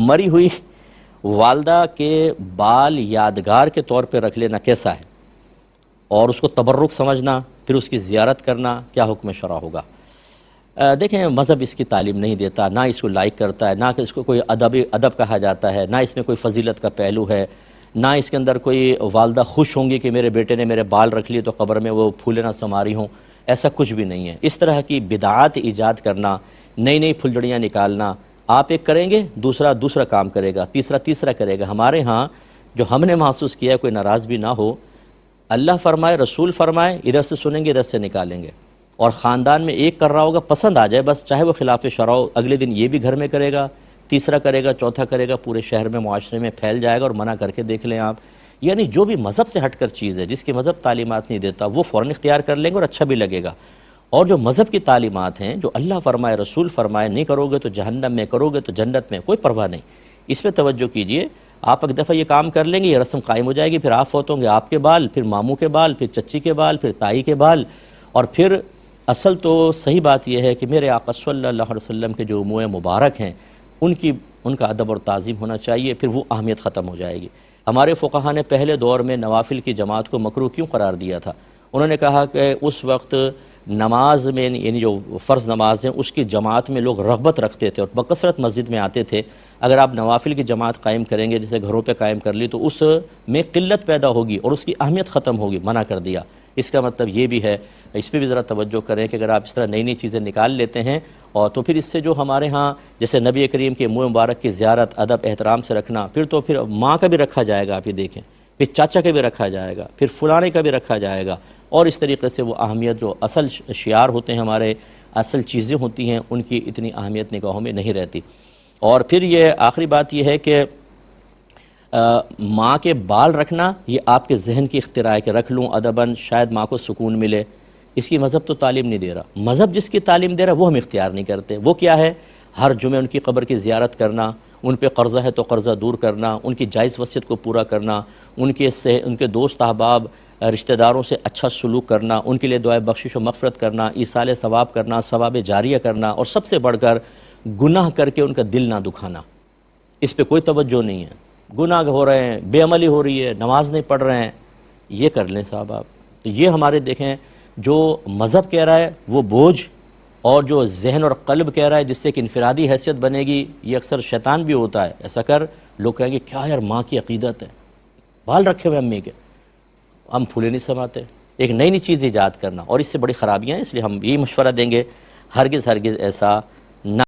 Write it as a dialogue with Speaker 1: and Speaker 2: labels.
Speaker 1: مری ہوئی والدہ کے بال یادگار کے طور پہ رکھ لینا کیسا ہے، اور اس کو تبرک سمجھنا، پھر اس کی زیارت کرنا، کیا حکم شرع ہوگا؟ دیکھیں، مذہب اس کی تعلیم نہیں دیتا، نہ اس کو لائق کرتا ہے، نہ کہ اس کو کوئی ادب کہا جاتا ہے، نہ اس میں کوئی فضیلت کا پہلو ہے، نہ اس کے اندر کوئی والدہ خوش ہوں گی کہ میرے بیٹے نے میرے بال رکھ لیے تو قبر میں وہ پھولے نہ سنواری ہوں، ایسا کچھ بھی نہیں ہے۔ اس طرح کی بدعات ایجاد کرنا، نئی نئی پھلجڑیاں نکالنا، آپ ایک کریں گے دوسرا کام کرے گا، تیسرا کرے گا۔ ہمارے ہاں جو ہم نے محسوس کیا، کوئی ناراض بھی نہ ہو، اللہ فرمائے، رسول فرمائے، ادھر سے سنیں گے ادھر سے نکالیں گے، اور خاندان میں ایک کر رہا ہوگا، پسند آ جائے بس، چاہے وہ خلاف شرع ہو، اگلے دن یہ بھی گھر میں کرے گا، تیسرا کرے گا، چوتھا کرے گا، پورے شہر میں، معاشرے میں پھیل جائے گا، اور منع کر کے دیکھ لیں آپ۔ یعنی جو بھی مذہب سے ہٹ کر چیز ہے، جس کی مذہب تعلیمات نہیں دیتا، وہ فوراً اختیار کر لیں گے اور اچھا بھی لگے گا، اور جو مذہب کی تعلیمات ہیں، جو اللہ فرمائے، رسول فرمائے، نہیں کرو گے تو جہنم میں، کرو گے تو جنت میں، کوئی پرواہ نہیں۔ اس پہ توجہ کیجئے۔ آپ ایک دفعہ یہ کام کر لیں گے، یہ رسم قائم ہو جائے گی، پھر آپ فوت ہوں گے، آپ کے بال، پھر ماموں کے بال، پھر چچی کے بال، پھر تائی کے بال، اور پھر اصل تو صحیح بات یہ ہے کہ میرے آقا صلی اللہ علیہ وسلم کے جو منہ مبارک ہیں، ان کا ادب اور تعظیم ہونا چاہیے، پھر وہ اہمیت ختم ہو جائے گی۔ ہمارے فقہا نے پہلے دور میں نوافل کی جماعت کو مکروہ کیوں قرار دیا تھا؟ انہوں نے کہا کہ اس وقت نماز میں، یعنی جو فرض نماز ہیں، اس کی جماعت میں لوگ رغبت رکھتے تھے اور بکثرت مسجد میں آتے تھے۔ اگر آپ نوافل کی جماعت قائم کریں گے، جیسے گھروں پہ قائم کر لی، تو اس میں قلت پیدا ہوگی اور اس کی اہمیت ختم ہوگی، منع کر دیا۔ اس کا مطلب یہ بھی ہے، اس پہ بھی ذرا توجہ کریں کہ اگر آپ اس طرح نئی نئی چیزیں نکال لیتے ہیں، اور تو پھر اس سے جو ہمارے ہاں جیسے نبی کریم کے منہ مبارک کی زیارت، ادب احترام سے رکھنا، پھر ماں کا بھی رکھا جائے گا، آپ یہ دیکھیں، پھر چاچا کا بھی رکھا جائے گا، پھر فلانے کا بھی رکھا جائے گا، اور اس طریقے سے وہ اہمیت جو اصل شعار ہوتے ہیں ہمارے، اصل چیزیں ہوتی ہیں، ان کی اتنی اہمیت نگاہوں میں نہیں رہتی۔ اور پھر یہ آخری بات یہ ہے کہ ماں کے بال رکھنا یہ آپ کے ذہن کی اختراع ہے کہ رکھ لوں ادباً، شاید ماں کو سکون ملے، اس کی مذہب تو تعلیم نہیں دے رہا۔ مذہب جس کی تعلیم دے رہا وہ ہم اختیار نہیں کرتے۔ وہ کیا ہے؟ ہر جمعے ان کی قبر کی زیارت کرنا، ان پہ قرضہ ہے تو قرضہ دور کرنا، ان کی جائز وصیت کو پورا کرنا، ان کے دوست احباب رشتہ داروں سے اچھا سلوک کرنا، ان کے لیے دعائے بخشش و مغفرت کرنا، ایصال ثواب کرنا، ثواب جاریہ کرنا، اور سب سے بڑھ کر گناہ کر کے ان کا دل نہ دکھانا۔ اس پہ کوئی توجہ نہیں ہے، گناہ ہو رہے ہیں، بے عملی ہو رہی ہے، نماز نہیں پڑھ رہے ہیں، یہ کر لیں صاحب آپ۔ تو یہ ہمارے دیکھیں، جو مذہب کہہ رہا ہے وہ بوجھ، اور جو ذہن اور قلب کہہ رہا ہے جس سے کہ انفرادی حیثیت بنے گی، یہ اکثر شیطان بھی ہوتا ہے۔ ایسا کر، لوگ کہیں گے کیا یار ماں کی عقیدت ہے، بال رکھے ہوئے امی کے، ہم پھولے نہیں سماتے۔ ایک نئی نئی چیز ایجاد کرنا، اور اس سے بڑی خرابیاں ہیں، اس لیے ہم یہی مشورہ دیں گے، ہرگز ایسا